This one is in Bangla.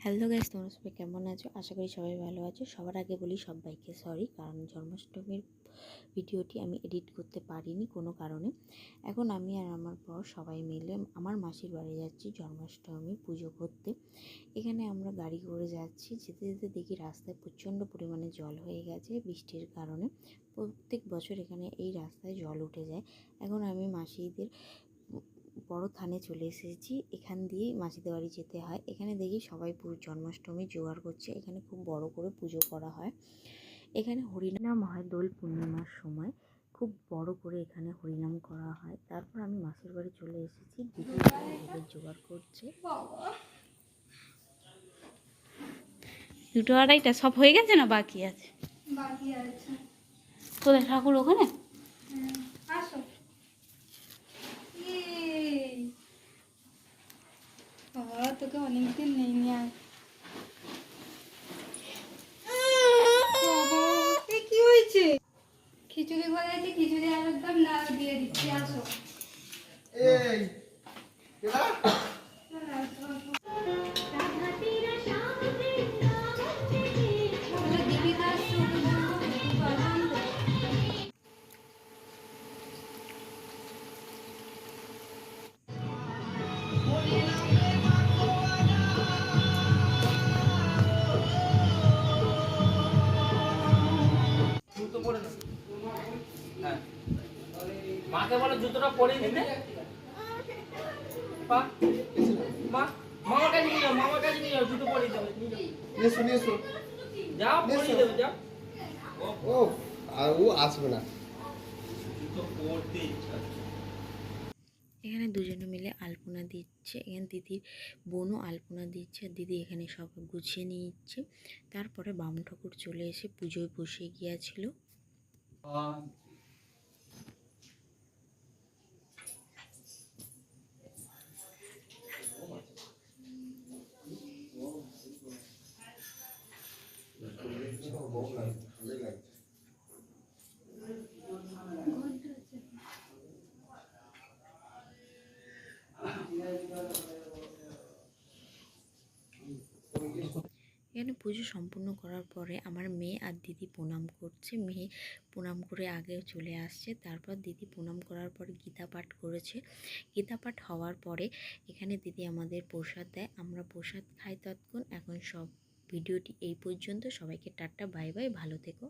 হ্যালো গাইস, তোমরা সবাই কেমন আছো? আশা করি সবাই ভালো আছো। সবার আগে বলি সবাইকে সরি, কারণ জন্মাষ্টমীর ভিডিওটি আমি এডিট করতে পারিনি কোনো কারণে। এখন আমি আর আমার বর সবাই মিলে আমার মাসির বাড়ি যাচ্ছি জন্মাষ্টমী পুজো করতে। এখানে আমরা গাড়ি করে যাচ্ছি, যেতে যেতে দেখি রাস্তায় প্রচণ্ড পরিমাণে জল হয়ে গেছে বৃষ্টির কারণে। প্রত্যেক বছর এখানে এই রাস্তায় জল উঠে যায়। এখন আমি মাসিদের বড় থানে চলে এসেছি, এখান দিয়েই মাসিদের বাড়ি যেতে হয়। এখানে দেখি সবাই জন্মাষ্টমী জোগাড় করছে। এখানে খুব বড় করে পুজো করা হয়। এখানে হরিনাম হয় দোল পূর্ণিমার সময়, খুব বড় করে এখানে হরিনাম করা হয়। তারপর আমি মাসির বাড়ি চলে এসেছি, দিদি ভোগের জোগাড় করছে। 2টো 2:30 সব হয়ে গেছে না বাকি আছে? বাকি আছে। তোদের ঠাকুর ওখানে? আসো। বাবা তোকে অনেকদিন নেই নি আর। কি হয়েছে? খিচুড়ি করে আছে, খিচুড়ি আলুর দম না দিয়ে দিচ্ছি। আসো। এই মাকে বলো জুতোটা পরিয়ে দিতে। মা মা মামার কাছে নিয়ে যাও, মামার কাছে নিয়ে যাও, জুতো পরিয়ে দেবে। নিয়ে যাও, যাও পরিয়ে দেবে, যাও। ও আর ও আসবে না। জুতো পরতে ইচ্ছা। এখানে দুজনে মিলে আলপনা দিচ্ছে। এখানে দিদির বোনও আলপনা দিচ্ছে। দিদি এখানে সব গুছিয়ে নিচ্ছে। তারপরে বামুন ঠাকুর চলে এসে পুজোয় বসে গিয়েছিল। এখানে পুজো সম্পূর্ণ করার পরে আমার মেয়ে আর দিদি প্রণাম করছে। মেয়ে প্রণাম করে আগে চলে আসছে, তারপর দিদি প্রণাম করার পরে গীতা পাঠ করেছে। গীতা পাঠ হওয়ার পরে এখানে দিদি আমাদের প্রসাদ দেয়, আমরা প্রসাদ খাই তৎক্ষণ। এখন সব ভিডিওটি এই পর্যন্ত। সবাইকে টাটা, বাই বাই, ভালো থেকো।